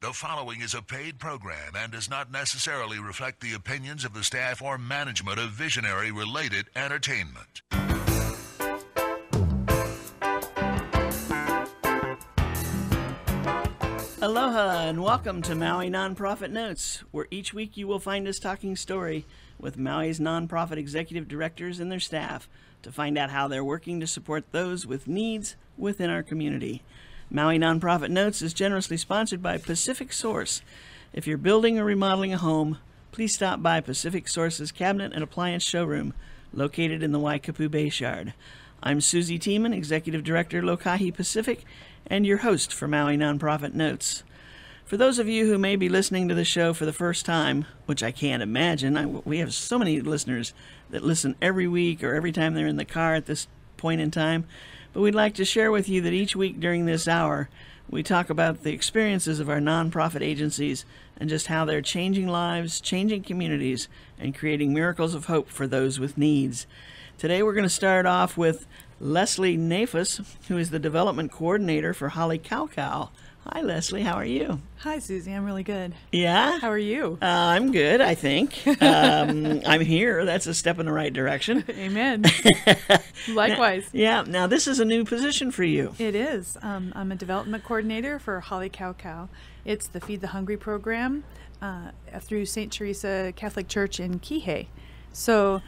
The following is a paid program and does not necessarily reflect the opinions of the staff or management of Visionary-related entertainment. Aloha and welcome to Maui Nonprofit Notes, where each week you will find us talking story with Maui's nonprofit executive directors and their staff to find out how they're working to support those with needs within our community. Maui Nonprofit Notes is generously sponsored by Pacific Source. If you're building or remodeling a home, please stop by Pacific Source's Cabinet and Appliance Showroom, located in the Waikapu Bayshard. I'm Susie Tiemann, Executive Director, Lokahi Pacific, and your host for Maui Nonprofit Notes. For those of you who may be listening to the show for the first time, which I can't imagine, we have so many listeners that listen every week or every time they're in the car at this point in time, but we'd like to share with you that each week during this hour, we talk about the experiences of our nonprofit agencies and just how they're changing lives, changing communities, and creating miracles of hope for those with needs. Today we're going to start off with Leslie Nafus, who is the Development Coordinator for Holly Cow Cow. Hi, Leslie. How are you? Hi, Susie. I'm really good. Yeah? How are you? I'm good, I think. I'm here. That's a step in the right direction. Amen. Likewise. Yeah. Now, this is a new position for you. It is. I'm a development coordinator for Holly Cow Cow. It's the Feed the Hungry program through St. Teresa Catholic Church in Kihei. So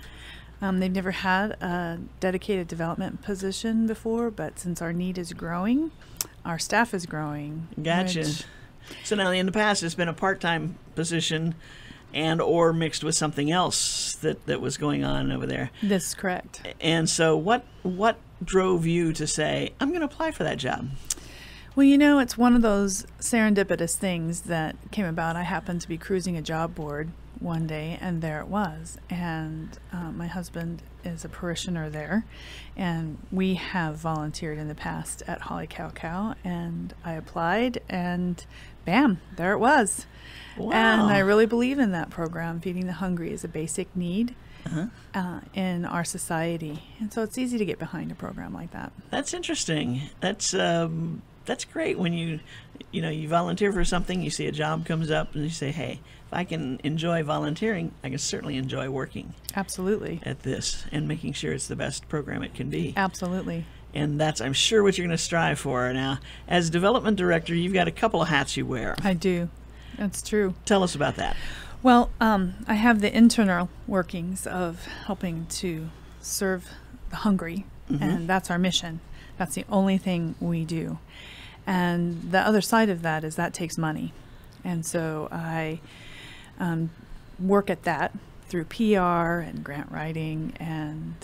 they've never had a dedicated development position before, but since our need is growing, our staff is growing. Gotcha. So now in the past it's been a part-time position and or mixed with something else that was going on over there. This is correct. And so what drove you to say, I'm going to apply for that job? Well, you know, it's one of those serendipitous things that came about. I happened to be cruising a job board one day, and there it was. And my husband is a parishioner there, and we have volunteered in the past at Holly Cow Cow, and I applied, and bam, there it was. Wow. And I really believe in that program. Feeding the hungry is a basic need in our society, and so it's easy to get behind a program like that. That's interesting. That's great when you volunteer for something, you see a job comes up, and you say, hey, if I can enjoy volunteering, I can certainly enjoy working. Absolutely. At this and making sure it's the best program it can be. Absolutely. And that's, I'm sure, what you're going to strive for. Now, as development director, you've got a couple of hats you wear. I do. That's true. Tell us about that. Well, I have the internal workings of helping to serve the hungry, and that's our mission. That's the only thing we do. And the other side of that is that takes money. And so I work at that through PR and grant writing and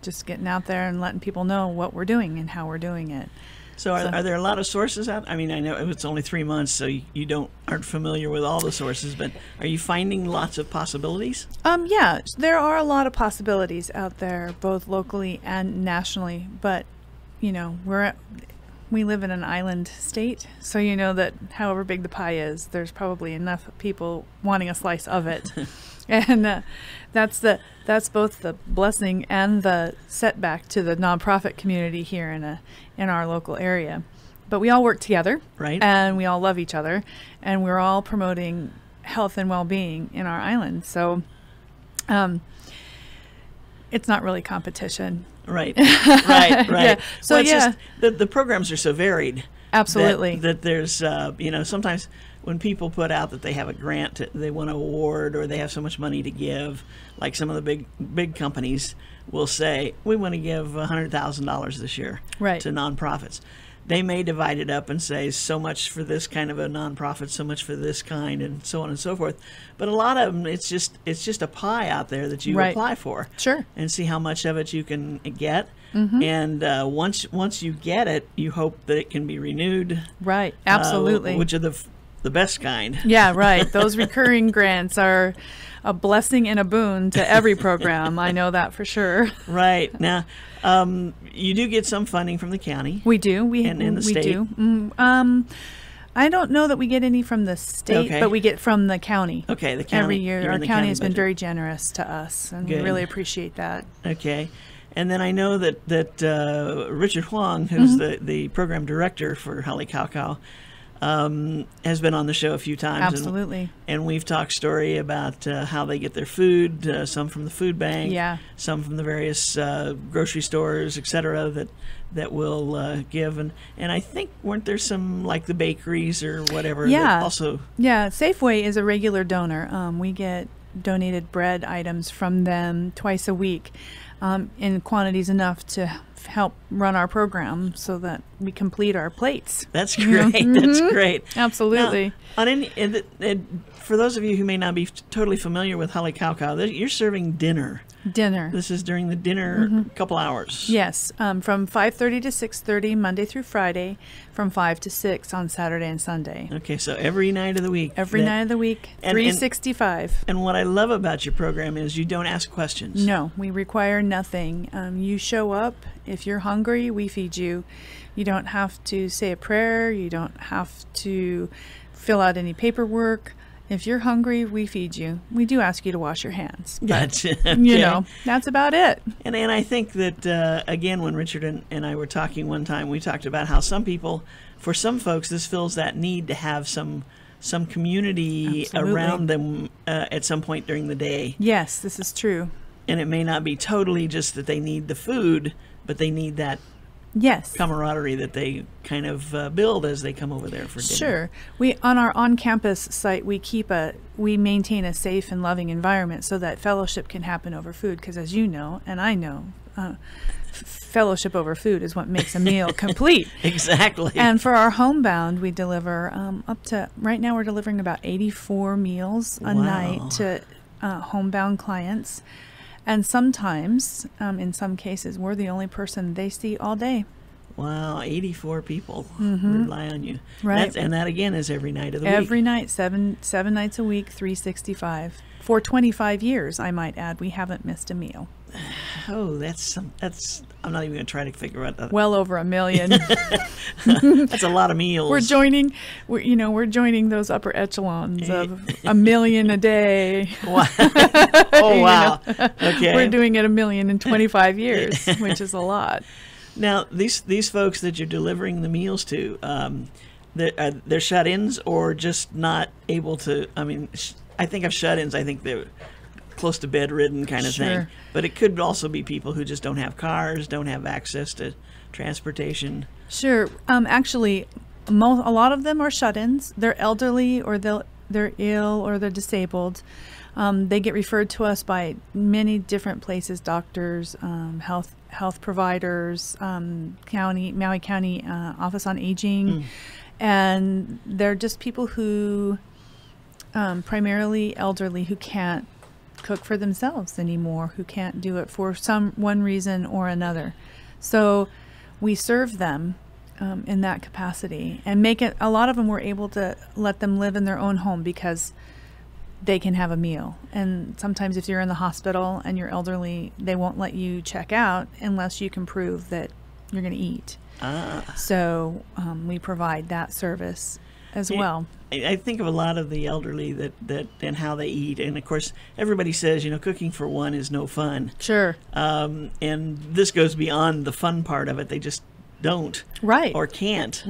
just getting out there and letting people know what we're doing and how we're doing it. So are there a lot of sources out? I mean, I know it's only 3 months, so you aren't familiar with all the sources, but are you finding lots of possibilities? Yeah, there are a lot of possibilities out there, both locally and nationally. But you know, we live in an island state, so you know that however big the pie is, there's probably enough people wanting a slice of it. And that's both the blessing and the setback to the nonprofit community here in our local area. But we all work together, right? And we all love each other, and we're all promoting health and well-being in our island. So it's not really competition. Right. Yeah. So just, the programs are so varied. Absolutely. That there's, sometimes when people put out that they have a grant, they want an award, or they have so much money to give, like some of the big companies will say, we want to give $100,000 this year to nonprofits. They may divide it up and say so much for this kind of a nonprofit, so much for this kind, and so on and so forth. But a lot of them, it's just a pie out there that you apply for. Sure. And see how much of it you can get. And once you get it, you hope that it can be renewed. Right. Absolutely. Which are the best kind. Yeah. Right. Those recurring grants are a blessing and a boon to every program. I know that for sure. Right. Now, you do get some funding from the county. We do. And the state. Do. I don't know that we get any from the state, but we get from the county. Okay, the county. Every year. Our county has been very generous to us, and we really appreciate that. Okay. And then I know that Richard Huang, who's the program director for Holly Cow Cow, has been on the show a few times. Absolutely. And we've talked story about how they get their food, some from the food bank, some from the various grocery stores, etc. that will give. And I think, weren't there some, like the bakeries or whatever? Yeah. Also. Yeah, Safeway is a regular donor. We get donated bread items from them twice a week in quantities enough to help run our program so that we complete our plates. That's great. That's great. Absolutely. Now, for those of you who may not be totally familiar with Hale-Kaukau, you're serving dinner. This is during the dinner couple hours. Yes, from 5:30 to 6:30 Monday through Friday, from 5 to 6 on Saturday and Sunday. Okay, so every night of the week. Every night of the week, 365. And what I love about your program is you don't ask questions. No, we require nothing. You show up. If you're hungry, we feed you. You don't have to say a prayer. You don't have to fill out any paperwork. If you're hungry, we feed you. We do ask you to wash your hands. Gotcha. Okay. You know, that's about it. And I think that, again, when Richard and I were talking one time, we talked about how for some folks, this fills that need to have some community around them at some point during the day. Yes, this is true. And it may not be totally just that they need the food, but they need that camaraderie that they kind of build as they come over there for dinner. Sure. We on our on-campus site we maintain a safe and loving environment so that fellowship can happen over food, because as you know and I know, fellowship over food is what makes a meal complete. Exactly. And for our homebound, we deliver right now we're delivering about 84 meals a night to homebound clients. And sometimes, in some cases, we're the only person they see all day. Wow, 84 people rely on you. Right. And that, again, is every night of the week. Every night, seven nights a week, 365. For 25 years, I might add, we haven't missed a meal. Oh, that's I'm not even going to try to figure out that. Well over 1 million. That's a lot of meals. We're joining those upper echelons of 1 million a day. Wow. Oh, wow. Okay. We're doing it 1 million in 25 years, which is a lot. Now, these folks that you're delivering the meals to, they're shut-ins or just not able to, I think of shut-ins, I think they're close to bedridden kind of thing. But it could also be people who just don't have cars, don't have access to transportation. Sure. Actually, a lot of them are shut-ins. They're elderly, or they're ill, or they're disabled. They get referred to us by many different places: doctors, health providers, Maui County Office on Aging, and they're just people who primarily elderly who can't cook for themselves anymore, who can't do it for one reason or another. So we serve them in that capacity and make it. A lot of them, we're able to let them live in their own home because they can have a meal. And sometimes if you're in the hospital and you're elderly, they won't let you check out unless you can prove that you're going to eat. So we provide that service as well. I think of a lot of the elderly that and how they eat, and of course everybody says cooking for one is no fun. Sure. And this goes beyond the fun part of it. They just don't, or can't,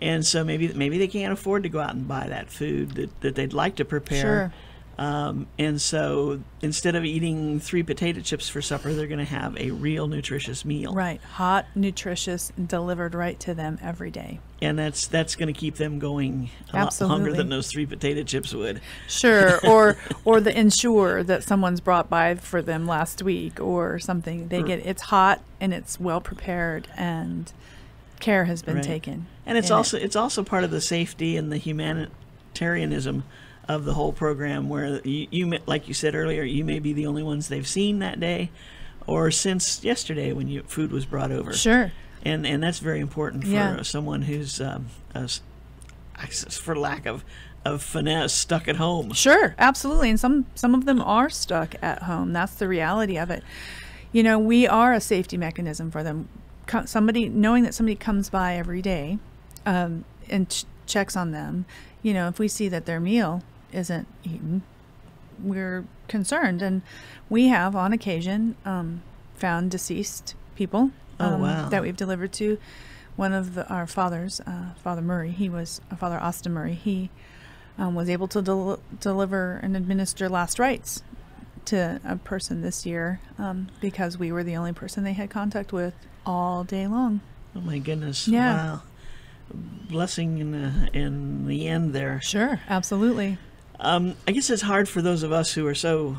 and so maybe they can't afford to go out and buy that food that they'd like to prepare. Sure. And so instead of eating 3 potato chips for supper, they're going to have a real nutritious meal. Right. Hot, nutritious, delivered right to them every day. And that's going to keep them going a lot longer than those 3 potato chips would. Sure. Or the Ensure that someone's brought by for them last week or something. It's hot and it's well prepared and care has been taken. And it's also part of the safety and the humanitarianism of the whole program, where you like you said earlier, you may be the only ones they've seen that day or since yesterday when food was brought over. Sure. And that's very important for someone who's, for lack of finesse, stuck at home. Sure, absolutely. And some of them are stuck at home. That's the reality of it. We are a safety mechanism for them. Knowing that somebody comes by every day and checks on them, if we see that their meal isn't eaten, we're concerned. And we have, on occasion, found deceased people that we've delivered to one of our fathers, Father Murray, Father Austin Murray, he was able to deliver and administer last rites to a person this year because we were the only person they had contact with all day long. Oh my goodness! Yeah. Wow, blessing in the end there. Sure, absolutely. I guess it's hard for those of us who are so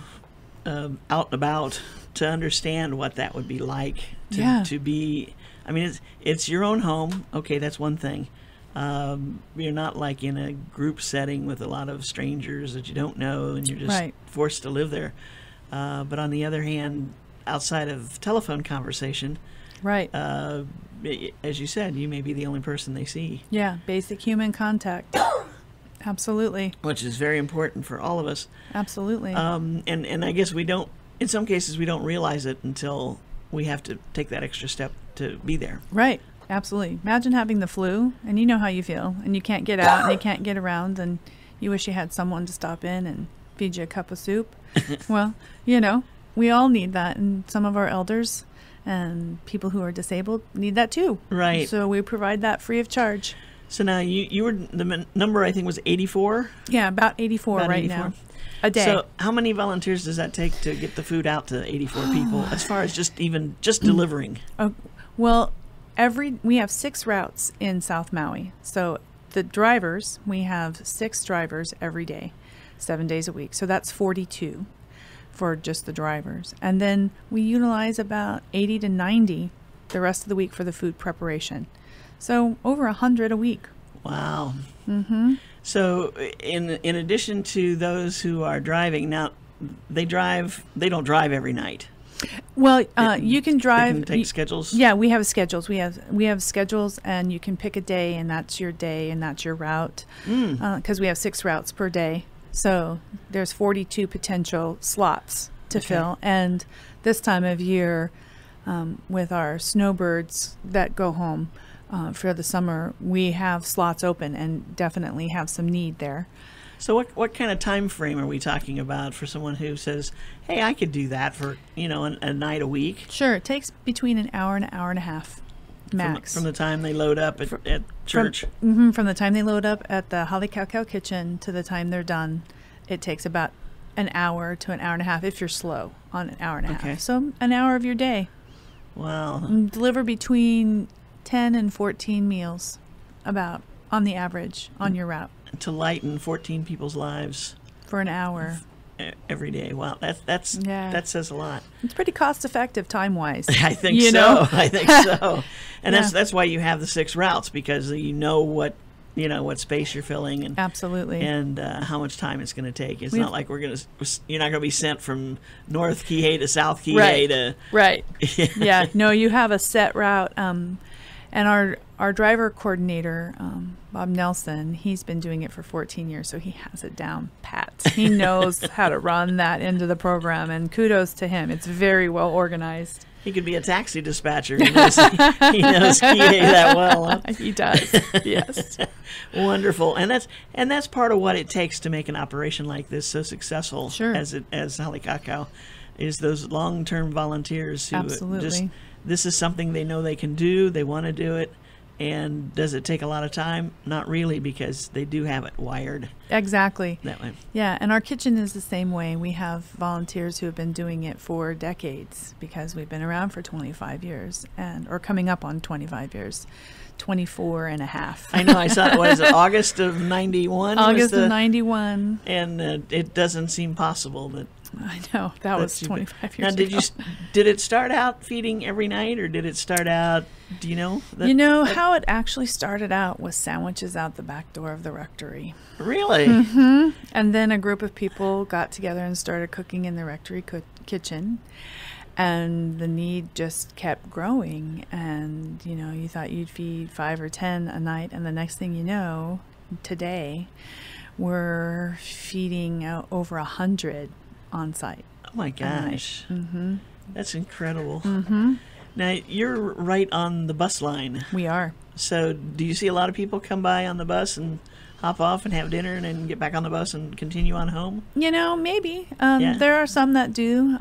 out and about to understand what that would be like to be. I mean, it's your own home. Okay, that's one thing. You're not like in a group setting with a lot of strangers that you don't know, and you're just forced to live there. But on the other hand, outside of telephone conversation, right, as you said, you may be the only person they see. Yeah, basic human contact. Absolutely. Which is very important for all of us. Absolutely. And I guess we don't, in some cases, we don't realize it until we have to take that extra step to be there. Right. Absolutely. Imagine having the flu and you know how you feel and you can't get out and you can't get around and you wish you had someone to stop in and feed you a cup of soup. Well, you know, we all need that, and some of our elders and people who are disabled need that too. Right. So we provide that free of charge. So now you were, the number I think was 84? Yeah, about 84 right 84. Now. A day. So how many volunteers does that take to get the food out to 84 people as far as just delivering? Well, we have 6 routes in South Maui. So the drivers, we have 6 drivers every day, 7 days a week. So that's 42 for just the drivers. And then we utilize about 80 to 90 the rest of the week for the food preparation. So over 100 a week. Wow. Mm-hmm. So in addition to those who are driving, now they don't drive every night. Well, you can drive. They can take schedules. Yeah, we have schedules. We have schedules, and you can pick a day, and that's your day, and that's your route. Because we have 6 routes per day, so there's 42 potential slots to fill. And this time of year, with our snowbirds that go home for the summer, we have slots open and definitely have some need there. So what kind of time frame are we talking about for someone who says, hey, I could do that for, a night a week? Sure. It takes between an hour and a half max. From the time they load up at church? From the time they load up at the Halikakau kitchen to the time they're done, it takes about an hour to an hour and a half if you're slow on an hour and a half. So an hour of your day. Wow. And deliver between 10 and 14 meals about on the average on your route. To lighten 14 people's lives for an hour every day. Wow, that says a lot. It's pretty cost effective time wise. I think so. I think so. And that's why you have the 6 routes, because you know what space you're filling, and absolutely, and how much time it's going to take. It's not like you're not going to be sent from North Kihei to South Kihei to right. Yeah, no, you have a set route. And our driver coordinator, Bob Nelson, he's been doing it for 14 years, so he has it down pat. He knows how to run that into the program, and kudos to him. It's very well organized. He could be a taxi dispatcher. He knows Kihei that well. Huh? He does. Yes. Wonderful. And that's part of what it takes to make an operation like this so successful. Sure. as Halikakau, is those long-term volunteers who absolutely. This is something they know they can do, they want to do it, and does it take a lot of time? Not really, because they do have it wired. Exactly. That way. Yeah, and our kitchen is the same way. We have volunteers who have been doing it for decades, because we've been around for 25 years, or coming up on 25 years. 24 and a half. I know, I saw it. What is it, August of 91? August of 91. And it doesn't seem possible that. I know, that was 25 years ago. Now, did it start out feeding every night, or did it start out, do you know? How it actually started out was sandwiches out the back door of the rectory. Really? Mm-hmm. And then a group of people got together and started cooking in the rectory kitchen. And the need just kept growing. And, you thought you'd feed 5 or 10 a night. And the next thing you know, today, we're feeding over 100 on site. Oh my gosh. Mm-hmm. That's incredible. Mm-hmm. Now, you're right on the bus line. We are. So do you see a lot of people come by on the bus and hop off and have dinner and then get back on the bus and continue on home? Maybe. There are some that do.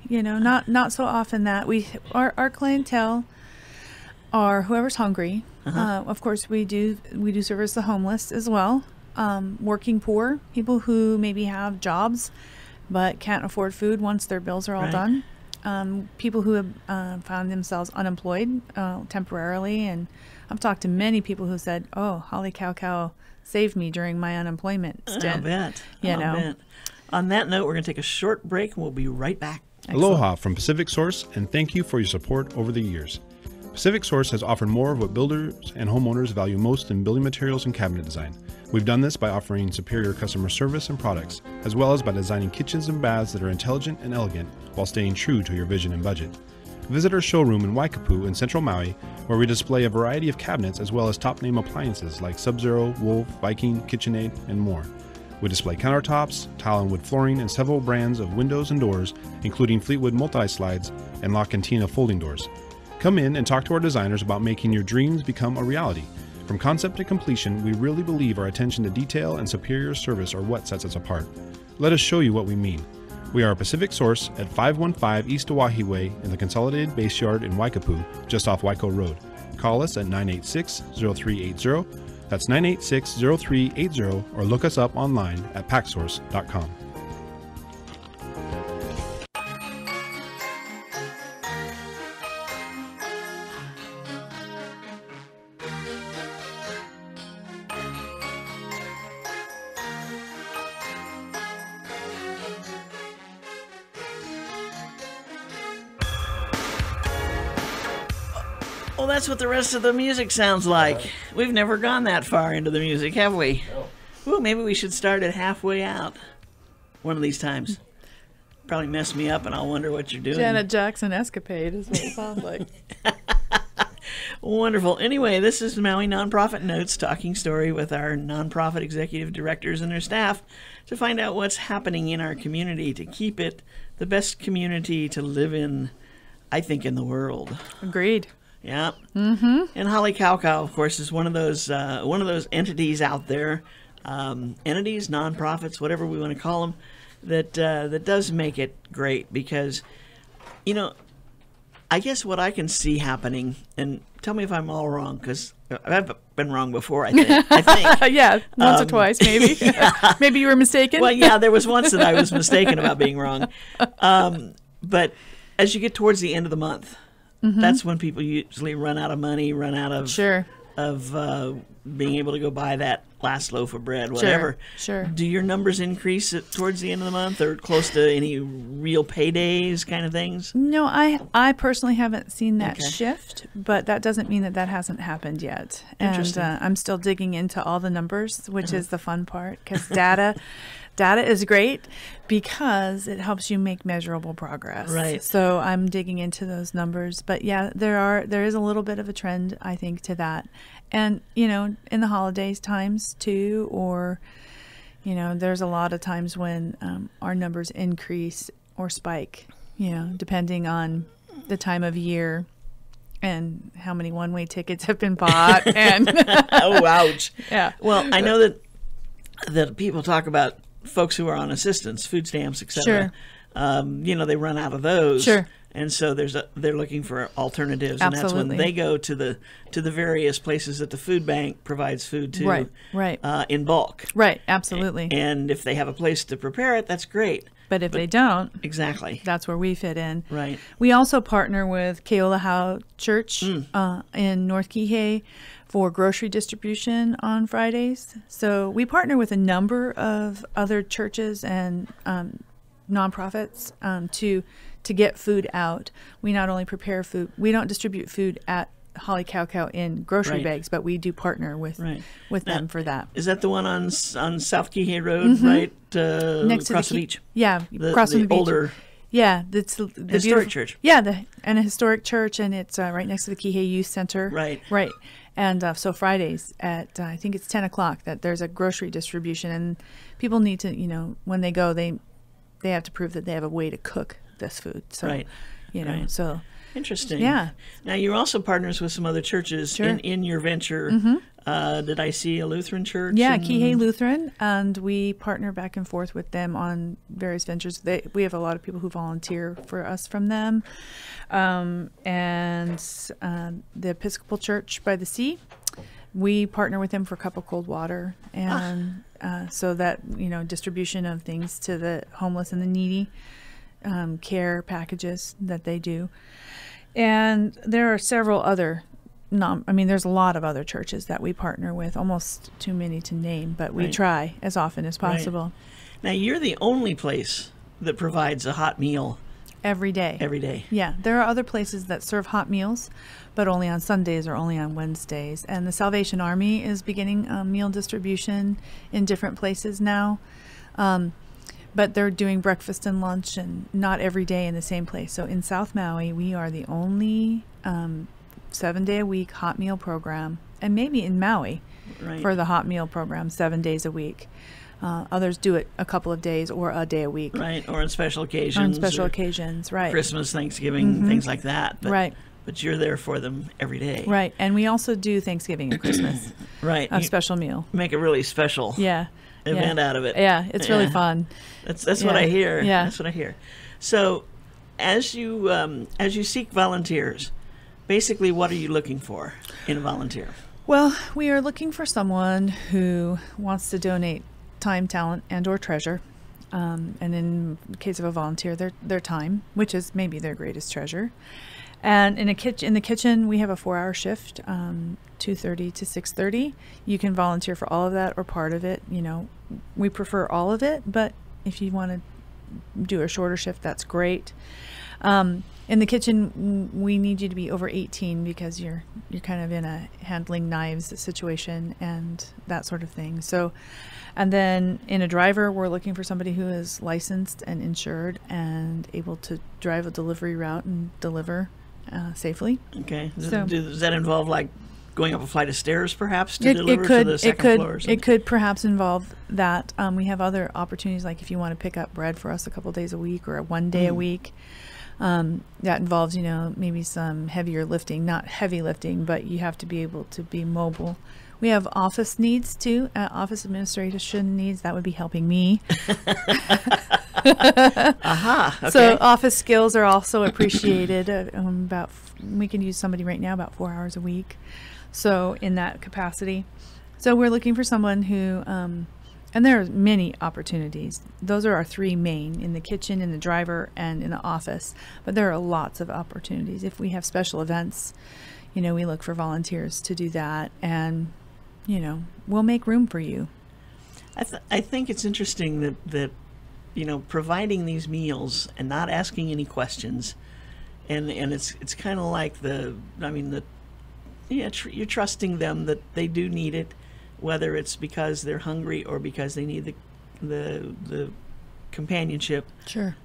Not so often that our clientele are whoever's hungry, Of course, we do service the homeless as well. Working poor, people who maybe have jobs but can't afford food once their bills are all done. People who have found themselves unemployed temporarily, and I've talked to many people who said, "Oh, Holly Cow Cow saved me during my unemployment stint." I'll bet. You I'll know. bet. On that note, we're going to take a short break, and we'll be right back. Aloha from Pacific Source, and thank you for your support over the years. Pacific Source has offered more of what builders and homeowners value most in building materials and cabinet design. We've done this by offering superior customer service and products, as well as by designing kitchens and baths that are intelligent and elegant while staying true to your vision and budget. Visit our showroom in Waikapu in Central Maui, where we display a variety of cabinets as well as top-name appliances like Sub-Zero, Wolf, Viking, KitchenAid, and more. We display countertops, tile and wood flooring, and several brands of windows and doors, including Fleetwood multi-slides and La Cantina folding doors. Come in and talk to our designers about making your dreams become a reality. From concept to completion, we really believe our attention to detail and superior service are what sets us apart. Let us show you what we mean. We are a Pacific Source at 515 East Oahe Way in the Consolidated Base Yard in Waikapu, just off Waiko Road. Call us at 986-0380. That's 986-0380, or look us up online at packsource.com. Well, that's what the rest of the music sounds like. We've never gone that far into the music, have we? Ooh, maybe we should start it halfway out one of these times. Probably mess me up and I'll wonder what you're doing. Janet Jackson escapade is what it sounds like. Wonderful. Anyway, this is Maui Nonprofit Notes, talking story with our nonprofit executive directors and their staff to find out what's happening in our community to keep it the best community to live in, I think, in the world. Agreed. Yeah. Mm-hmm. And Holly Cow Cow, of course, is one of those entities out there, entities, nonprofits, whatever we want to call them, that does make it great because, you know, I guess what I can see happening, and tell me if I'm all wrong, because I've been wrong before, I think. Yeah, once or twice, maybe. Yeah. Maybe you were mistaken. Well, yeah, there was once that I was mistaken about being wrong. But as you get towards the end of the month, that's when people usually run out of money, run out of being able to go buy that last loaf of bread, whatever. Sure. Do your numbers increase towards the end of the month or close to any real paydays kind of things? No, I personally haven't seen that shift, but that doesn't mean that hasn't happened yet. And I'm still digging into all the numbers, which is the fun part, because data is great because it helps you make measurable progress. Right. So I'm digging into those numbers, but yeah, there is a little bit of a trend, I think, to that. And, you know, in the holidays times too, or, you know, there's a lot of times when our numbers increase or spike, you know, depending on the time of year and how many one-way tickets have been bought. And oh, ouch. Yeah. Well, I know that people talk about folks who are on assistance, food stamps, etc. Sure. You know, they run out of those. Sure. And so they're looking for alternatives, and Absolutely. that's when they go to the various places that the food bank provides food to, right. In bulk. Right, absolutely. And if they have a place to prepare it, that's great. But if they don't, exactly, that's where we fit in. Right. We also partner with Keolahau Church in North Kihei for grocery distribution on Fridays. So we partner with a number of other churches and nonprofits to get food out. We not only prepare food, we don't distribute food at Holly Cow Cow in grocery bags, but we do partner with them for that. Is that the one on South Kihei Road, right? Next across to the beach? Yeah, across from the beach. Older Yeah, it's the historic church. Yeah, and a historic church, and it's right next to the Kihei Youth Center. Right. And so Fridays at I think it's 10 o'clock that there's a grocery distribution, and people need to, you know, when they go, they have to prove that they have a way to cook this food. So, you know, so Interesting. Yeah. Now, you're also partners with some other churches Sure. in your venture. Did I see a Lutheran church? Yeah, and- Kihei Lutheran, and we partner back and forth with them on various ventures. We have a lot of people who volunteer for us from them, and the Episcopal Church by the Sea. We partner with them for Cup of Cold Water, and so that, you know, distribution of things to the homeless and the needy, care packages that they do. And there are several other, there's a lot of other churches that we partner with, almost too many to name, but we Right. try as often as possible. Now, you're the only place that provides a hot meal Every day. every day. Yeah, there are other places that serve hot meals, but only on Sundays or only on Wednesdays. And the Salvation Army is beginning meal distribution in different places now. But they're doing breakfast and lunch, and not every day in the same place. So in South Maui, we are the only 7-day-a-week hot meal program, and maybe in Maui Right. for the hot meal program, 7 days a week. Others do it a couple of days or a day a week. Right, or on special occasions. On special or occasions, right. Christmas, Thanksgiving, things like that. But, Right. But you're there for them every day. Right, and we also do Thanksgiving and Christmas, Right. a You special meal. make a really special Yeah. event yeah. out of it. Yeah, it's really Yeah. fun. That's what Yeah. I hear. Yeah. That's what I hear. So, as you seek volunteers, basically, what are you looking for in a volunteer? Well, we are looking for someone who wants to donate time, talent, and or treasure. And in the case of a volunteer, their time, which is maybe their greatest treasure. And in the kitchen, we have a 4-hour shift, 2:30 to 6:30. You can volunteer for all of that or part of it. You know, we prefer all of it, but if you want to do a shorter shift, that's great. In the kitchen, we need you to be over 18 because you're kind of in a handling knives situation and that sort of thing. So, and then in a driver, we're looking for somebody who is licensed and insured and able to drive a delivery route and deliver safely. Okay. So- Does that involve, like, going up a flight of stairs, perhaps, to deliver to the second floor or something? It could perhaps involve that. We have other opportunities, like if you want to pick up bread for us a couple days a week or 1 day a week. That involves, maybe some heavier lifting, not heavy lifting, but you have to be able to be mobile. We have office needs too, office administration needs. That would be helping me. Aha. Okay. So office skills are also appreciated. We can use somebody right now about 4 hours a week. So in that capacity. So we're looking for someone who, and there are many opportunities. Those are our 3 main, in the kitchen, in the driver, and in the office. But there are lots of opportunities. If we have special events, we look for volunteers to do that. And, we'll make room for you. I think it's interesting that providing these meals and not asking any questions, and it's kind of like you're trusting them that they do need it, whether it's because they're hungry or because they need the companionship. Sure.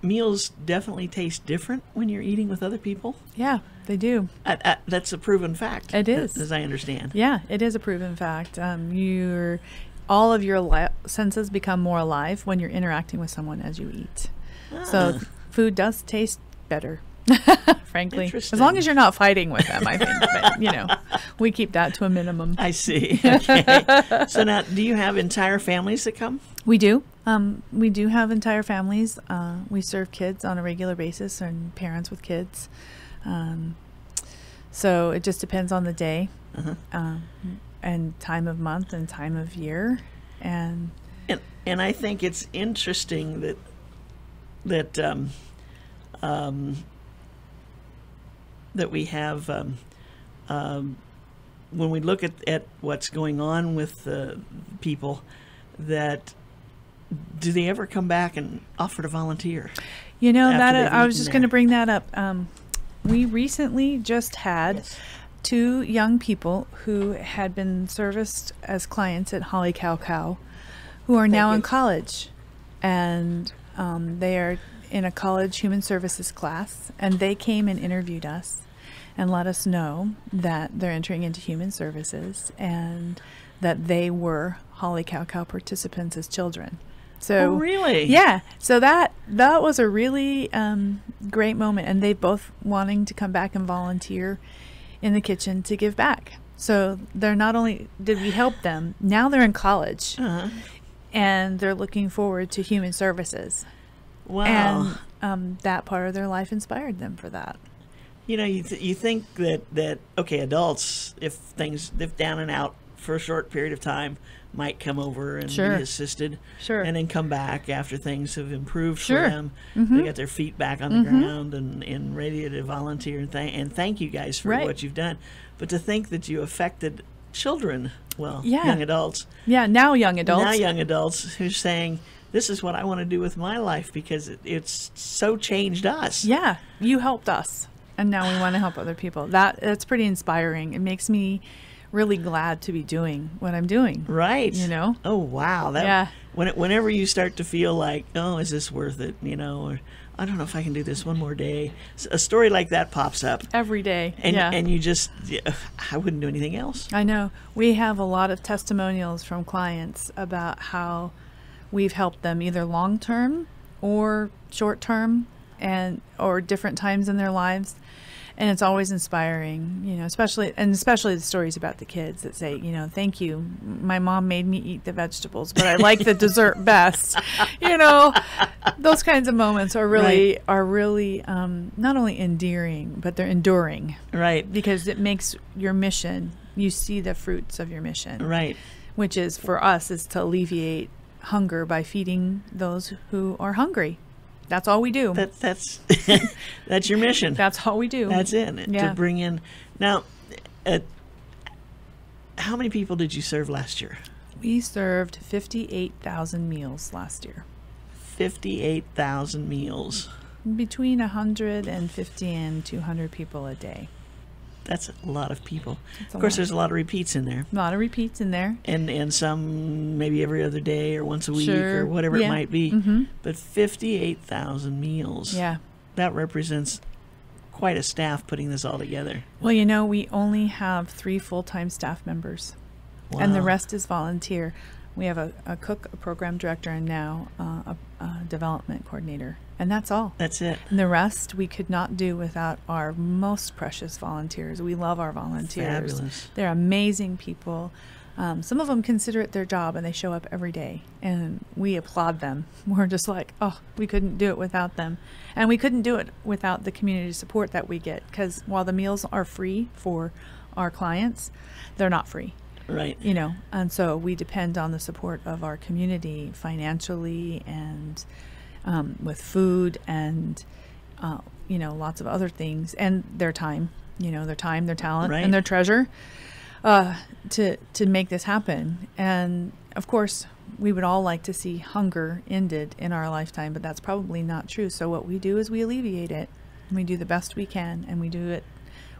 Meals definitely taste different when you're eating with other people. Yeah, they do. That's a proven fact. It is. as I understand. Yeah, it is a proven fact. All of your senses become more alive when you're interacting with someone as you eat. So food does taste better, frankly. As long as you're not fighting with them, I think. But, we keep that to a minimum. I see. Okay. So now, do you have entire families that come? We do. We do have entire families. We serve kids on a regular basis and parents with kids. So it just depends on the day. And time of month and time of year, and I think it's interesting that we have when we look at what's going on with people, that do they ever come back and offer to volunteer? That I was eaten just there? going to bring that up. We recently just had 2 young people who had been serviced as clients at Holly Cow Cow, who are now in college, and they are in a college human services class, and they came and interviewed us and let us know that they're entering into human services and that they were Holly Cow Cow participants as children. So really? Yeah. So that was a really great moment. And they both wanting to come back and volunteer in the kitchen to give back. So they're not only did we help them, now they're in college, and they're looking forward to human services. Wow. And that part of their life inspired them for that. You know, you think that okay, adults, if down and out for a short period of time, might come over and Sure. be assisted, Sure. and then come back after things have improved Sure. for them. They got their feet back on the ground and ready to volunteer and thank you guys for Right. what you've done. But to think that you affected children, well, Yeah. young adults, Yeah, now young adults. who's saying, "This is what I want to do with my life because it's so changed us." Yeah, you helped us, and now we want to help other people. That's pretty inspiring. It makes me really glad to be doing what I'm doing. Right. You know? Oh, wow. Yeah. Whenever you start to feel like, oh, is this worth it? You know, or I don't know if I can do this one more day. A story like that pops up. Every day. And, yeah. and you just, I wouldn't do anything else. I know. We have a lot of testimonials from clients about how we've helped them either long term or short term or different times in their lives. And it's always inspiring, you know, especially the stories about the kids that say, you know, thank you. My mom made me eat the vegetables, but I like the dessert best. You know, those kinds of moments are really not only endearing, but they're enduring. Right. Because it makes your mission, you see the fruits of your mission. Right. Which is, for us, is to alleviate hunger by feeding those who are hungry. That's all we do. That's that's your mission. That's all we do. That's it. Yeah. To bring in. Now, how many people did you serve last year? We served 58,000 meals last year. 58,000 meals. Between 150 and 200 people a day. That's a lot of people. That's a Of course, lot. there's a lot of repeats in there. A lot of repeats in there. And some maybe every other day or once a week Sure. or whatever Yeah. it might be. Mhm. But 58,000 meals. Yeah. That represents quite a staff putting this all together. Well, you know, we only have 3 full-time staff members. And the Wow. rest is volunteer. We have a cook, a program director, and now a development coordinator. And that's all. That's it. And the rest we could not do without our most precious volunteers. We love our volunteers. Fabulous. They're amazing people. Some of them consider it their job, and they show up every day. And we applaud them. We're just like, oh, we couldn't do it without them. And we couldn't do it without the community support that we get. Because while the meals are free for our clients, they're not free. Right. You know, and so we depend on the support of our community financially and with food and, you know, lots of other things, and their time, you know, their time, their talent, Right. and their treasure to make this happen. And of course, we would all like to see hunger ended in our lifetime, but that's probably not true. So what we do is we alleviate it, and we do the best we can, and we do it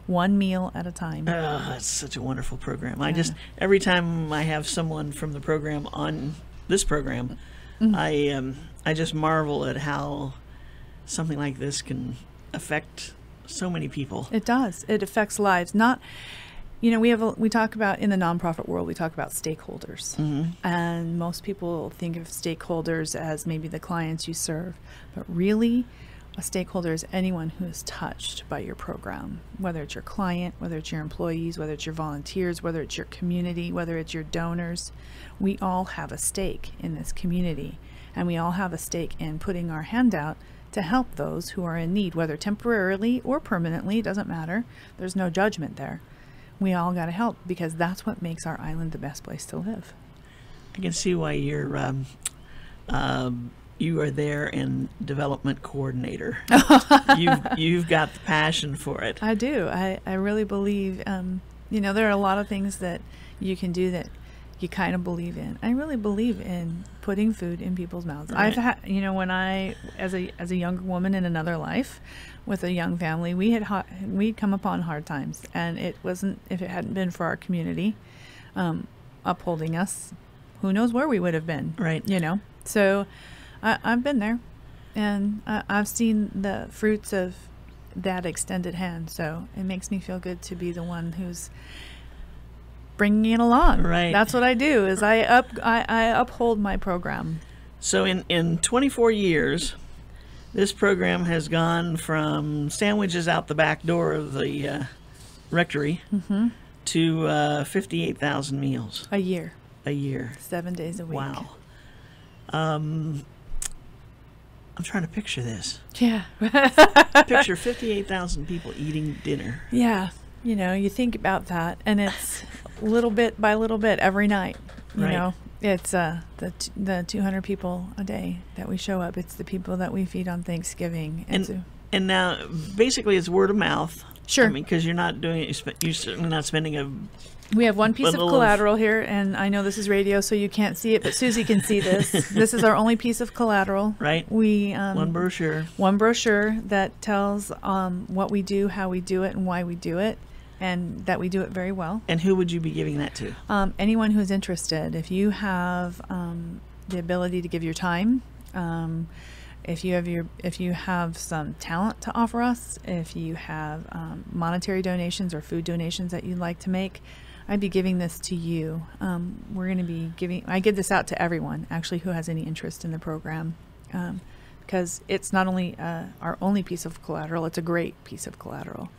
one meal at a time. Oh, it's such a wonderful program. Every time I have someone from the program on this program, I just marvel at how something like this can affect so many people. It does. It affects lives. Not, you know, we talk about, in the nonprofit world, we talk about stakeholders. And most people think of stakeholders as maybe the clients you serve. But really, a stakeholder is anyone who is touched by your program, whether it's your client, whether it's your employees, whether it's your volunteers, whether it's your community, whether it's your donors. We all have a stake in this community, and we all have a stake in putting our hand out to help those who are in need, whether temporarily or permanently. It doesn't matter. There's no judgment there. We all got to help, because that's what makes our island the best place to live. I can see why you are there and development coordinator. You've got the passion for it. I do. I really believe, you know, there are a lot of things that you can do that you kind of believe in. I really believe in putting food in people's mouths. Right. I've had, you know, when I, as a younger woman in another life with a young family, we'd come upon hard times, and it wasn't, if it hadn't been for our community upholding us, who knows where we would have been. Right. You know, so I've been there, and I've seen the fruits of that extended hand. So it makes me feel good to be the one who's bringing it along. Right. That's what I do, is I uphold my program. So in 24 years, This program has gone from sandwiches out the back door of the rectory to 58,000 meals A year. a year. 7 days a week. Wow. I'm trying to picture this. Yeah. Picture 58,000 people eating dinner. Yeah. You know, you think about that, and it's little bit by little bit every night. You Right. know, it's the 200 people a day that we show up. It's the people that we feed on Thanksgiving. And now, basically, it's word of mouth. Sure. I mean, because you're not doing it. You're certainly not spending a. We have one piece of Bundle of- collateral here, and I know this is radio, so you can't see it, but Susie can see this. This is our only piece of collateral. Right. We One brochure. one brochure that tells what we do, how we do it, and why we do it, and that we do it very well. And who would you be giving that to? Anyone who's interested, if you have the ability to give your time, if you have some talent to offer us, if you have monetary donations or food donations that you'd like to make, I'd be giving this to you. We're going to be giving. I give this out to everyone actually who has any interest in the program, because it's not only our only piece of collateral; it's a great piece of collateral.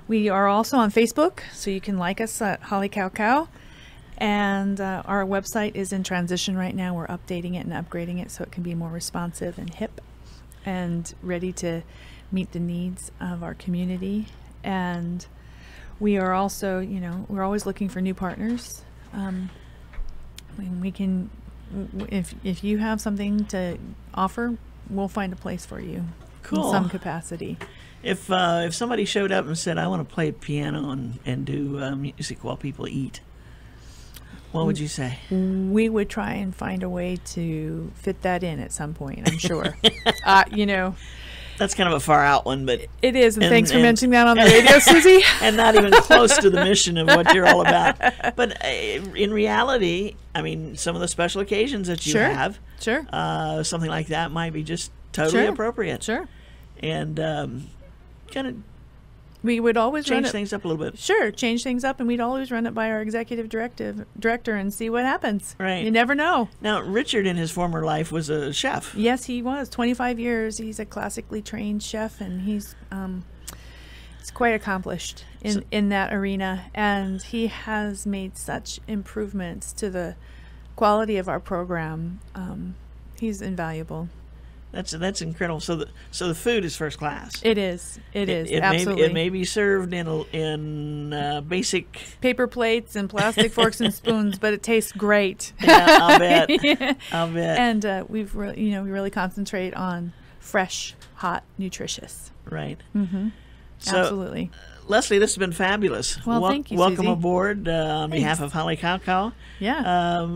We are also on Facebook, so you can like us at Holly Cow Cow. And our website is in transition right now. We're updating it and upgrading it so it can be more responsive and hip and ready to meet the needs of our community. And we are also, you know, we're always looking for new partners. We can, if you have something to offer, we'll find a place for you. Cool. In some capacity. If somebody showed up and said, "I want to play piano and do music while people eat," what would you say? We would try and find a way to fit that in at some point, I'm sure. You know, That's kind of a far out one, but it is. And thanks for and- mentioning that on the radio, Susie. and not even close to the mission of what you're all about. But in reality, I mean, some of the special occasions that you Sure. have, Sure. something like that might be just totally Sure. appropriate. Sure. And kind of We would always change run it. things up a little bit. Sure, change things up, and we'd always run it by our executive director and see what happens. Right. You never know. Now, Richard in his former life was a chef. Yes, he was 25 years. He's a classically trained chef, and he's quite accomplished in that arena. And he has made such improvements to the quality of our program. He's invaluable. That's incredible. So the food is first class. It is. It is. It Absolutely. may be served in basic. Paper plates and plastic forks and spoons, but it tastes great. Yeah, I'll bet. I'll bet. And we really concentrate on fresh, hot, nutritious. Right. Mm-hmm. So, Absolutely. Leslie, this has been fabulous. Well, thank you, Welcome Susie. aboard on behalf of Holly Cow Cow. Yeah.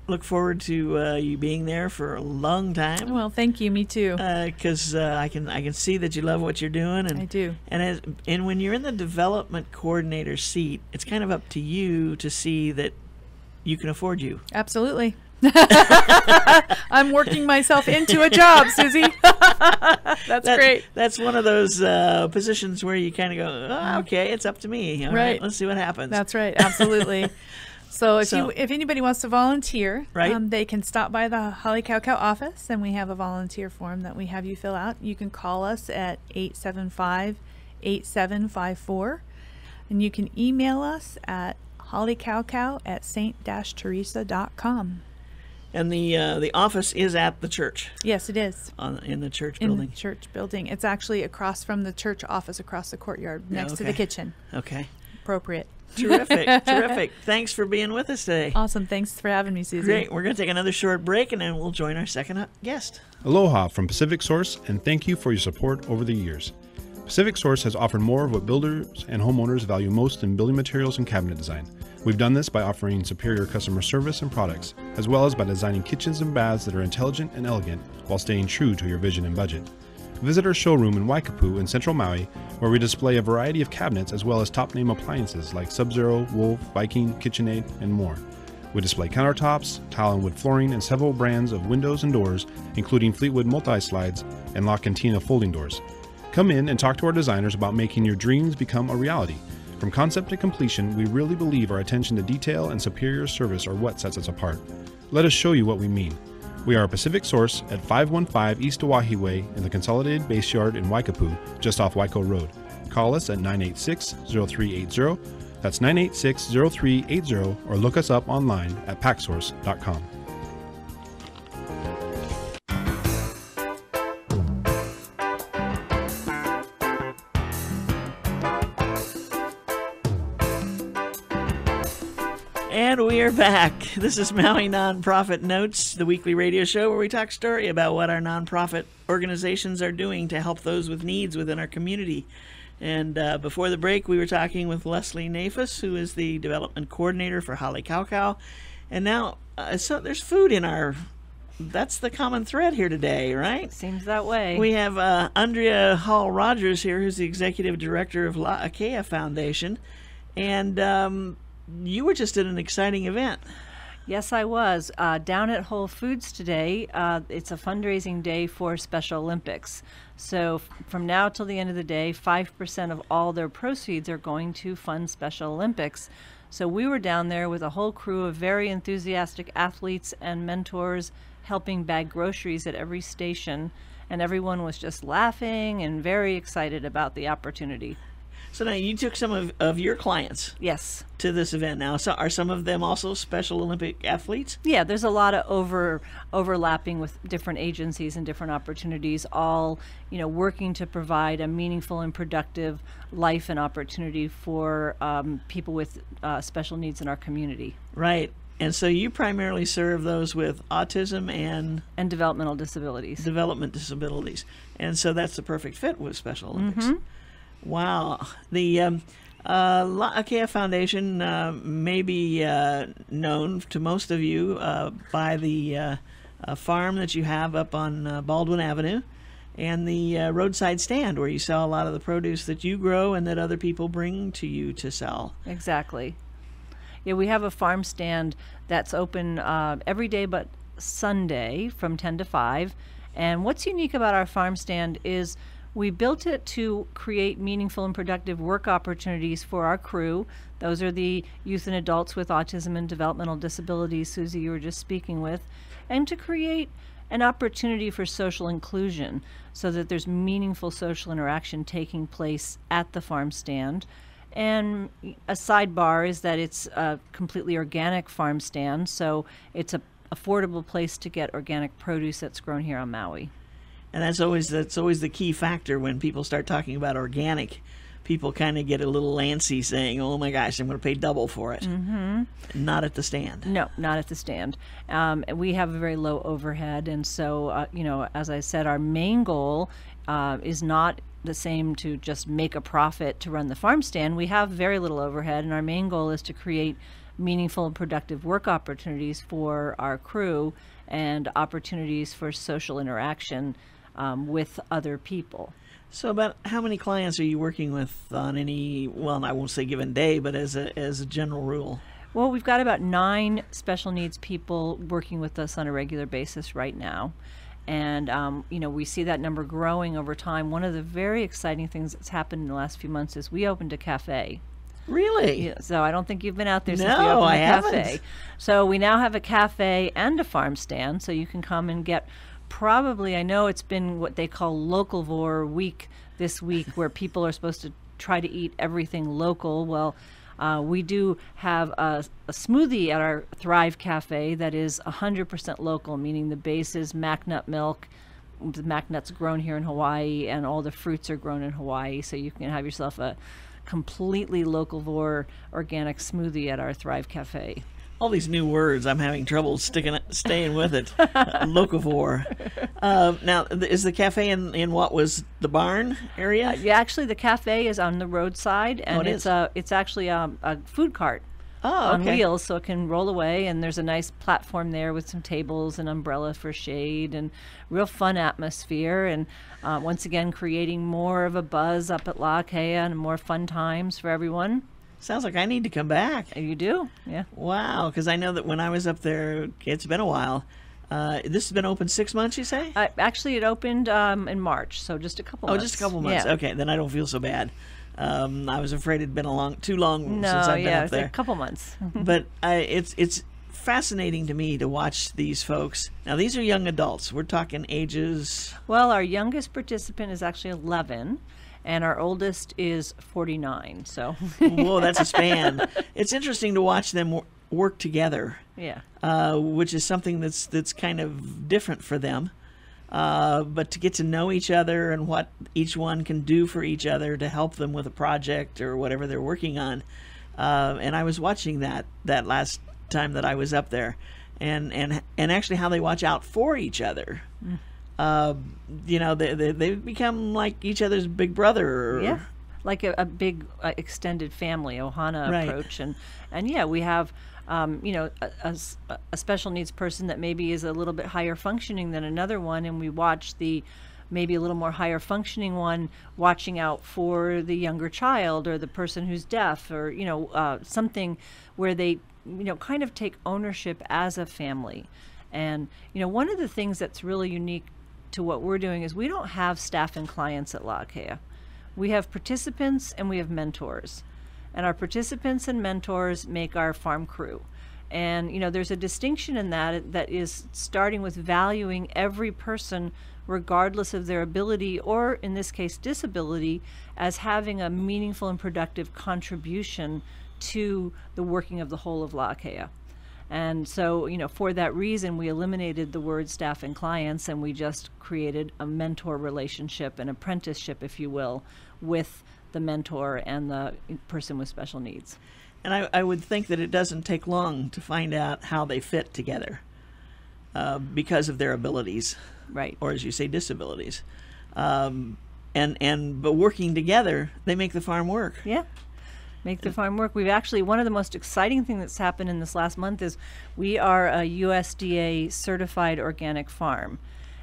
Look forward to you being there for a long time. Well, thank you. Me too. Because I can see that you love what you're doing, and I do. And when you're in the development coordinator seat, it's kind of up to you to see that you can afford you. Absolutely. I'm working myself into a job, Susie. That's great. That's one of those positions where you kind of go, oh, okay, it's up to me. All right, let's see what happens. That's right. Absolutely. So if anybody wants to volunteer, right. They can stop by the Holly Cow Cow office, and we have a volunteer form that we have you fill out. You can call us at 875-8754, and you can email us at hollycowcow@st-teresa.com. And the office is at the church. Yes, it is. In the church In building. the church building. It's actually across from the church office, across the courtyard, next to the okay. kitchen. Okay. Appropriate. Terrific. Terrific. Thanks for being with us today. Awesome. Thanks for having me, Susie. Great. We're going to take another short break, and then we'll join our second guest. Aloha from Pacific Source, and thank you for your support over the years. Pacific Source has offered more of what builders and homeowners value most in building materials and cabinet design. We've done this by offering superior customer service and products, as well as by designing kitchens and baths that are intelligent and elegant while staying true to your vision and budget. Visit our showroom in Waikapu in Central Maui, where we display a variety of cabinets as well as top-name appliances like Sub-Zero, Wolf, Viking, KitchenAid, and more. We display countertops, tile and wood flooring, and several brands of windows and doors, including Fleetwood multi-slides and La Cantina folding doors. Come in and talk to our designers about making your dreams become a reality. From concept to completion, we really believe our attention to detail and superior service are what sets us apart. Let us show you what we mean. We are Pacific Source at 515 East Oahe Way in the Consolidated Base Yard in Waikapu, just off Waiko Road. Call us at 986-0380. That's 986-0380, or look us up online at packsource.com. And we are back. This is Maui Nonprofit Notes, the weekly radio show where we talk story about what our nonprofit organizations are doing to help those with needs within our community. And before the break, we were talking with Leslie Nafis, who is the development coordinator for Hale Kaukau. And now, so there's food in our... That's the common thread here today, right? Seems that way. We have Andrea Hall-Rogers here, who's the executive director of La'akea Foundation. And you were just at an exciting event. Yes, I was. Down at Whole Foods today, it's a fundraising day for Special Olympics. So from now till the end of the day, 5% of all their proceeds are going to fund Special Olympics. So we were down there with a whole crew of very enthusiastic athletes and mentors helping bag groceries at every station. And everyone was just laughing and very excited about the opportunity. So now you took some of your clients Yes. to this event now. So are some of them also Special Olympic athletes? Yeah, there's a lot of overlapping with different agencies and different opportunities, all, working to provide a meaningful and productive life and opportunity for people with special needs in our community. Right. And so you primarily serve those with autism and developmental disabilities. development disabilities. And so that's the perfect fit with Special Olympics. Mm-hmm. Wow. The La'akea Foundation may be known to most of you by the farm that you have up on Baldwin Avenue and the roadside stand where you sell a lot of the produce that you grow and that other people bring to you to sell. Exactly. Yeah, we have a farm stand that's open every day but Sunday from 10 to 5. And what's unique about our farm stand is we built it to create meaningful and productive work opportunities for our crew. Those are the youth and adults with autism and developmental disabilities, Susie, you were just speaking with, and to create an opportunity for social inclusion so that there's meaningful social interaction taking place at the farm stand. And a sidebar is that it's a completely organic farm stand, so it's an affordable place to get organic produce that's grown here on Maui. And that's always the key factor when people start talking about organic. People kind of get a little antsy saying, oh my gosh, I'm going to pay double for it. Mm-hmm. Not at the stand. No, not at the stand. We have a very low overhead. And so, as I said, our main goal is not the same to just make a profit to run the farm stand. We have very little overhead, and our main goal is to create meaningful and productive work opportunities for our crew and opportunities for social interaction with other people. So about how many clients are you working with on any, well, I won't say given day, but as a general rule? Well, we've got about 9 special needs people working with us on a regular basis right now. And, we see that number growing over time. One of the very exciting things that's happened in the last few months is we opened a cafe. Really? Yeah, so I don't think you've been out there since we No, opened I the cafe. haven't. So we now have a cafe and a farm stand, so you can come and get probably, I know it's been what they call localvore week this week, where people are supposed to try to eat everything local. Well, we do have a smoothie at our Thrive Cafe that is 100% local, meaning the base is mac nut milk. The mac nuts grown here in Hawaii, and all the fruits are grown in Hawaii, so you can have yourself a completely localvore organic smoothie at our Thrive Cafe. All these new words, I'm having trouble staying with it. Locavore. Now, is the cafe in what was the barn area? Yeah, actually, the cafe is on the roadside, and it it's actually a food cart on wheels, so it can roll away. And there's a nice platform there with some tables and umbrella for shade, and real fun atmosphere. And once again, creating more of a buzz up at La'akea and more fun times for everyone. Sounds like I need to come back. You do, yeah. Wow, because I know that when I was up there, it's been a while. This has been open 6 months, you say? Actually, it opened in March, so just a couple months. Oh, just a couple months. Yeah. Okay, then I don't feel so bad. I was afraid it'd been too long since I've been up there. A couple months. But it's fascinating to me to watch these folks. Now, these are young adults. We're talking ages. Well, our youngest participant is actually 11, and our oldest is 49. So, Whoa, that's a span. It's interesting to watch them work together. yeah. Which is something that's kind of different for them. But to get to know each other and what each one can do for each other to help them with a project or whatever they're working on. And I was watching that last time that I was up there, and actually how they watch out for each other. They've become like each other's big brother. Yeah, like a big extended family, Ohana Right. approach. And yeah, we have, a special needs person that maybe is a little bit higher functioning than another one, and we watch the maybe a little more higher functioning one watching out for the younger child or the person who's deaf, or something where they kind of take ownership as a family. And one of the things that's really unique to what we're doing is we don't have staff and clients at La Akea. We have participants and we have mentors, and our participants and mentors make our farm crew. And there's a distinction in that is starting with valuing every person regardless of their ability, or in this case disability, as having a meaningful and productive contribution to the working of the whole of La Akea. And so, for that reason, we eliminated the word staff and clients, and we just created a mentor relationship, an apprenticeship, if you will, with the mentor and the person with special needs. And I would think that it doesn't take long to find out how they fit together because of their abilities. Right. Or as you say, disabilities. But working together, they make the farm work. Yeah. Make the farm work. We've actually, one of the most exciting things that's happened in this last month is we are a USDA certified organic farm.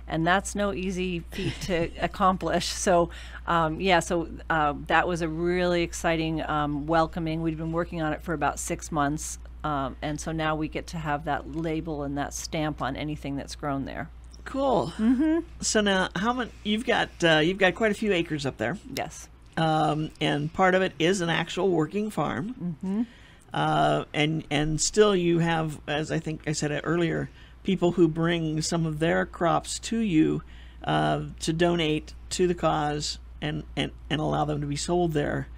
And that's no easy feat to accomplish. So, that was a really exciting welcoming. We'd been working on it for about 6 months. And so now we get to have that label and that stamp on anything that's grown there. Cool. Mm-hmm. So now, how many? You've got quite a few acres up there. Yes. And part of it is an actual working farm. Mm-hmm. And still you have, as I think I said earlier, people who bring some of their crops to you to donate to the cause and allow them to be sold there.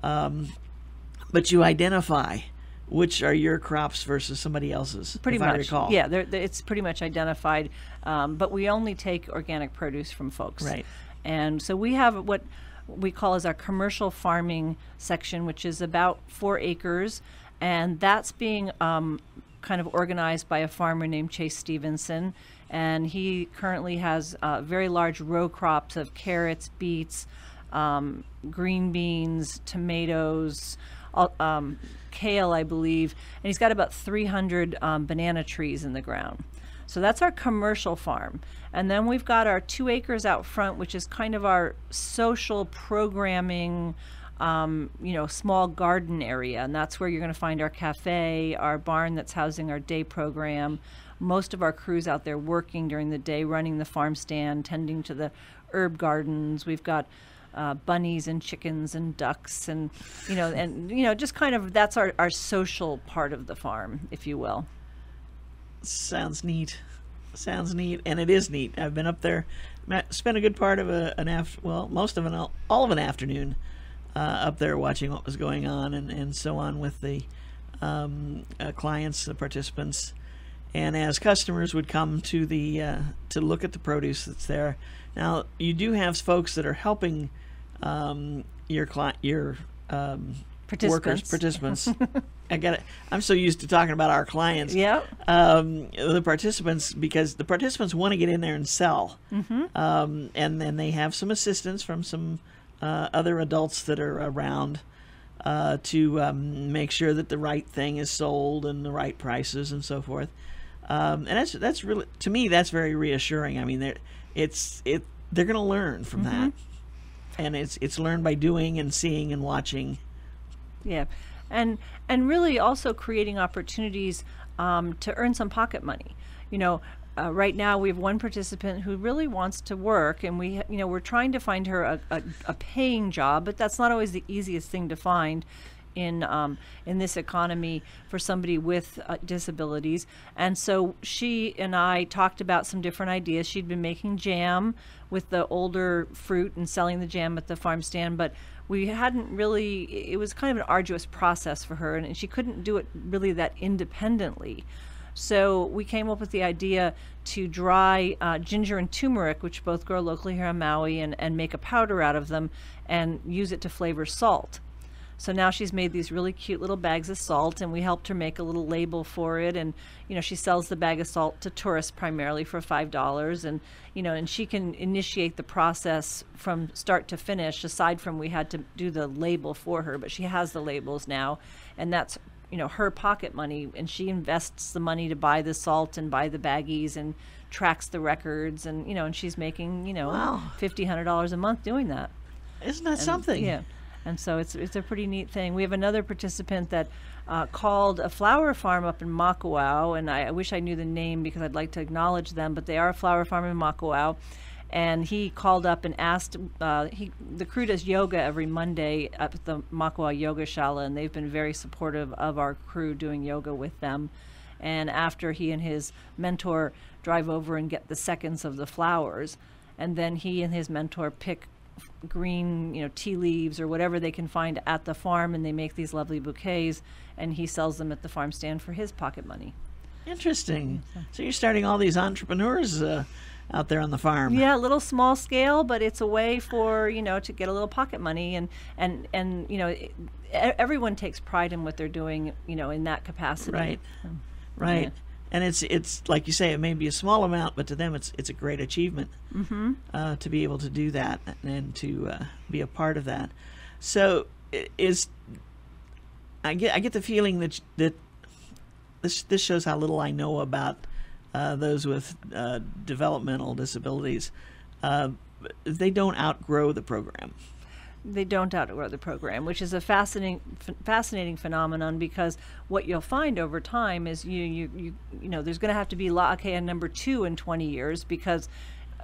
But you identify which are your crops versus somebody else's, Pretty if much. I recall. Yeah, it's pretty much identified. But we only take organic produce from folks. Right. And so we have what we call as our commercial farming section, which is about 4 acres. And that's being kind of organized by a farmer named Chase Stevenson. And he currently has very large row crops of carrots, beets, green beans, tomatoes, kale, I believe. And he's got about 300 banana trees in the ground. So that's our commercial farm. And then we've got our 2 acres out front, which is kind of our social programming, small garden area. And that's where you're going to find our cafe, our barn that's housing our day program. Most of our crew's out there working during the day, running the farm stand, tending to the herb gardens. We've got bunnies and chickens and ducks and just kind of, that's our social part of the farm, if you will. Sounds neat. And it is neat. I've been up there, spent a good part of all of an afternoon up there watching what was going on and so on with the clients, the participants. And as customers would come to to look at the produce that's there. Now, you do have folks that are helping your participants. I got it. I'm so used to talking about our clients. Yeah. The participants, because the participants want to get in there and sell. Mm-hmm. And then they have some assistance from some other adults that are around to make sure that the right thing is sold and the right prices and so forth. And that's really, to me, that's very reassuring. I mean, they're going to learn from that. And it's learned by doing and seeing and watching. Yeah. And really also creating opportunities to earn some pocket money. Right now we have one participant who really wants to work, and we're trying to find her a paying job, but that's not always the easiest thing to find in this economy for somebody with disabilities. And so she and I talked about some different ideas. She'd been making jam with the older fruit and selling the jam at the farm stand, but we hadn't really, it was kind of an arduous process for her, and she couldn't do it really that independently. So we came up with the idea to dry ginger and turmeric, which both grow locally here on Maui, and make a powder out of them and use it to flavor salt. So now she's made these really cute little bags of salt, and we helped her make a little label for it. And, you know, she sells the bag of salt to tourists primarily for $5. And, you know, and she can initiate the process from start to finish, aside from we had to do the label for her. But she has the labels now, and that's, you know, her pocket money. And she invests the money to buy the salt and buy the baggies and tracks the records. And, you know, and she's making, you know, Wow. $50, $100 a month doing that. Isn't that And, something? Yeah. And so it's a pretty neat thing. We have another participant that called a flower farm up in Makawao, and I wish I knew the name because I'd like to acknowledge them, but they are a flower farm in Makawao. And he called up and asked, the crew does yoga every Monday at the Makawao Yoga Shala, and they've been very supportive of our crew doing yoga with them. And after he and his mentor drive over and get the seconds of the flowers, and then he and his mentor pick green, you know, tea leaves or whatever they can find at the farm, and they make these lovely bouquets, and he sells them at the farm stand for his pocket money. Interesting. So you're starting all these entrepreneurs out there on the farm. Yeah, a little small scale, but it's a way for, you know, to get a little pocket money, and you know, everyone takes pride in what they're doing, you know, in that capacity. Right. So, Right. yeah. And it's like you say, it may be a small amount, but to them it's a great achievement to be able to do that and to be a part of that. So I get the feeling that this shows how little I know about those with developmental disabilities. They don't outgrow the program. They don't outgrow the program, which is a fascinating phenomenon, because what you'll find over time is you know, there's going to have to be La'akea number 2 in 20 years, because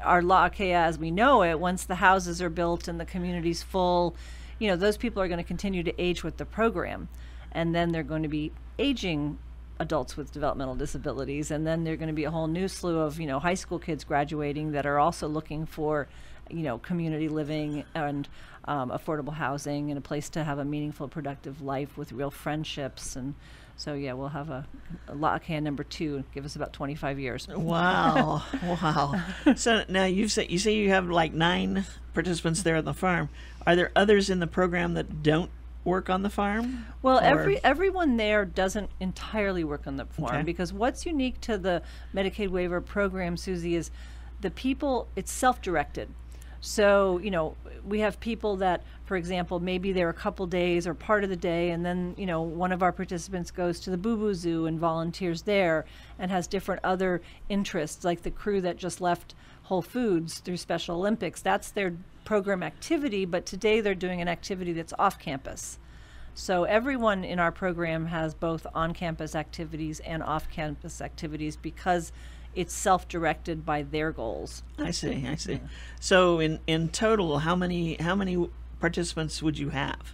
our La'akea as we know it, once the houses are built and the community's full, you know, those people are going to continue to age with the program, and then they're going to be aging adults with developmental disabilities, and then there're going to be a whole new slew of, you know, high school kids graduating that are also looking for, you know, community living and affordable housing and a place to have a meaningful, productive life with real friendships. And so, yeah, we'll have a La'akea number 2, give us about 25 years. Wow. Wow. So now you say you have like 9 participants there on the farm. Are there others in the program that don't work on the farm? Well, Or- everyone there doesn't entirely work on the farm, Okay. because what's unique to the Medicaid waiver program, Susie, is the people, it's self-directed. So, you know, we have people that, for example, maybe they're a couple days or part of the day, and then, you know, one of our participants goes to the Boo Boo Zoo and volunteers there and has different other interests, like the crew that just left Whole Foods through Special Olympics. That's their program activity, but today they're doing an activity that's off campus. So everyone in our program has both on-campus activities and off-campus activities, because it's self-directed by their goals. I see. So in total, how many participants would you have?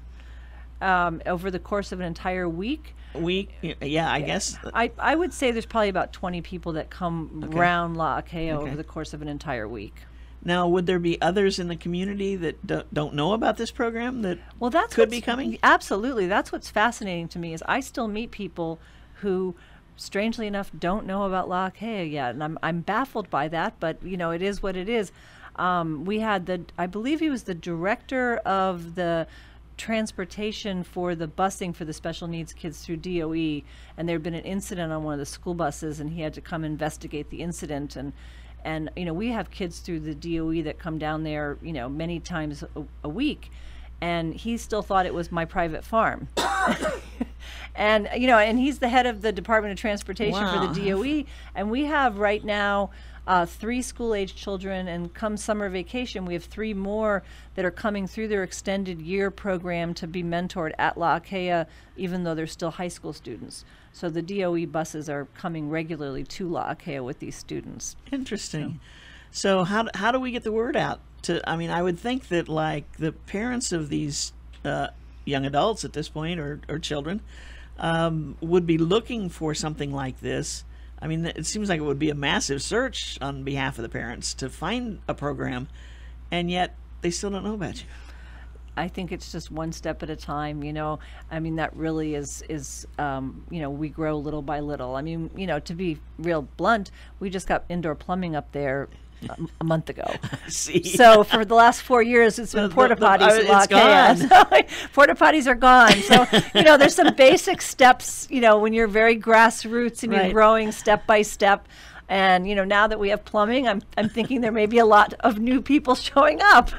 Over the course of an entire week, Yeah, I guess. I would say there's probably about 20 people that come Okay. round La'akea Okay. over the course of an entire week. Now, would there be others in the community that don't know about this program that Well, that's could be what's- coming? Absolutely. That's what's fascinating to me, is I still meet people who, strangely enough, don't know about La'akea yet, and I'm baffled by that. But you know, it is what it is. We had I believe he was the director of the transportation for the busing for the special needs kids through DOE, and there had been an incident on one of the school buses, and he had to come investigate the incident. And you know, we have kids through the DOE that come down there, you know, many times a week, and he still thought it was my private farm. And you know, and he's the head of the Department of Transportation for the DOE, and we have right now 3 school-age children, and come summer vacation we have 3 more that are coming through their extended year program to be mentored at La'akea, even though they're still high school students. So the DOE buses are coming regularly to La'akea with these students. Interesting. So how do we get the word out? I mean, I would think that like the parents of these young adults at this point, or children, would be looking for something like this. I mean, it seems like it would be a massive search on behalf of the parents to find a program, and yet they still don't know about you. I think it's just one step at a time, you know. I mean, that really is you know, we grow little by little. I mean, you know, to be real blunt, we just got indoor plumbing up there a month ago. See? So for the last 4 years, it's been porta potties. It's gone. So, porta potties are gone. So, you know, there's some basic steps, you know, when you're very grassroots and you're Right. growing step by step. And, you know, now that we have plumbing, I'm thinking there may be a lot of new people showing up.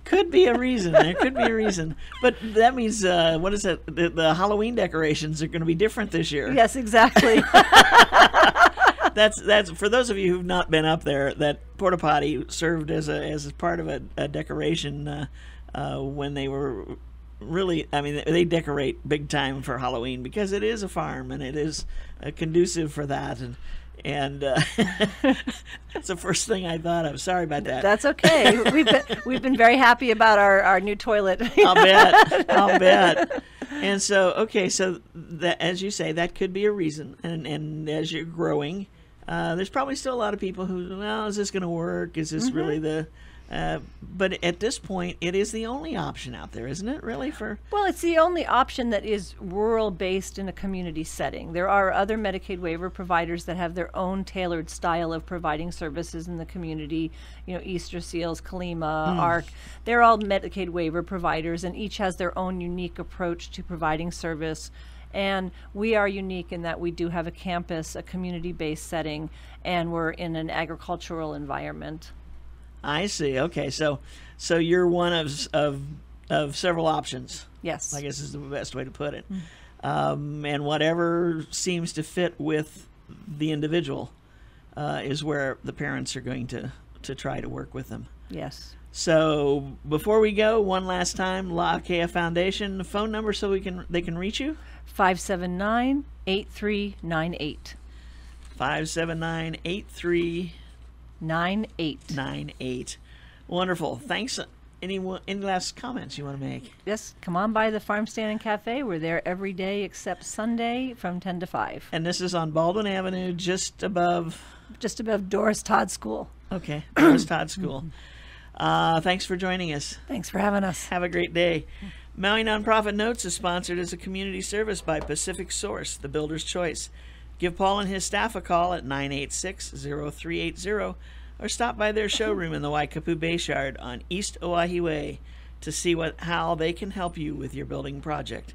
Could be a reason. There could be a reason. But that means, what is it? The Halloween decorations are going to be different this year. Yes, exactly. That's for those of you who've not been up there. That porta potty served as part of a decoration when they were really. I mean, they decorate big time for Halloween because it is a farm and it is conducive for that. And that's the first thing I thought of. Sorry about that. That's okay. We've been very happy about our new toilet. I'll bet. And so, okay, so that, as you say, that could be a reason. And as you're growing, there's probably still a lot of people who, well, is this going to work? Is this really the... but at this point, it is the only option out there, isn't it, really? Well, it's the only option that is rural-based in a community setting. There are other Medicaid waiver providers that have their own tailored style of providing services in the community. You know, Easter Seals, Kalima, ARC. They're all Medicaid waiver providers, and each has their own unique approach to providing service. And we are unique in that we do have a campus, a community-based setting, and we're in an agricultural environment. I see. Okay, so you're one of several options. Yes. I guess is the best way to put it. And whatever seems to fit with the individual is where the parents are going to try to work with them. Yes. So before we go, one last time, La Akea Foundation, the phone number so they can reach you? 579-8398. 579-8398. 98. Wonderful. Thanks. Any last comments you want to make? Yes, come on by the Farm Stand and Cafe. We're there every day except Sunday from 10 to 5. And this is on Baldwin Avenue, just above Doris Todd School. Okay, Doris Todd School. Thanks for joining us. Thanks for having us. Have a great day. Maui Nonprofit Notes is sponsored as a community service by Pacific Source, the builder's choice. Give Paul and his staff a call at 986-0380 or stop by their showroom in the Waikapu Bayshard on East Oahe Way to see how they can help you with your building project.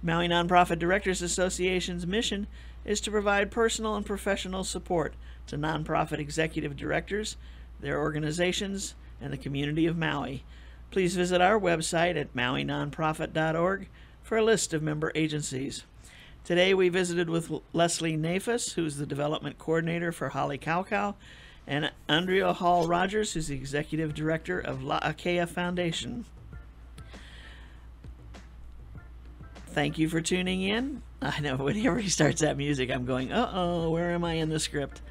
Maui Nonprofit Directors Association's mission is to provide personal and professional support to nonprofit executive directors, their organizations, and the community of Maui. Please visit our website at mauinonprofit.org for a list of member agencies. Today we visited with Leslie Nafis, who's the development coordinator for Holly Cow, and Andrea Hall Rogers, who's the executive director of La Akea Foundation. Thank you for tuning in. I know whenever he starts that music, I'm going, uh-oh, where am I in the script?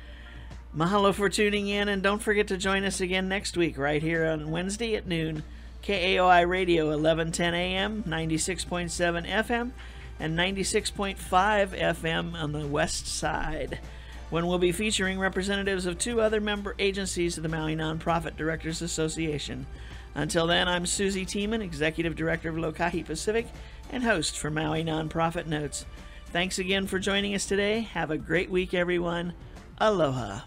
Mahalo for tuning in, and don't forget to join us again next week right here on Wednesday at noon, KAOI Radio, 1110 AM, 96.7 FM, and 96.5 FM on the west side, when we'll be featuring representatives of two other member agencies of the Maui Nonprofit Directors Association. Until then, I'm Susie Tiemann, Executive Director of Lokahi Pacific and host for Maui Nonprofit Notes. Thanks again for joining us today. Have a great week, everyone. Aloha.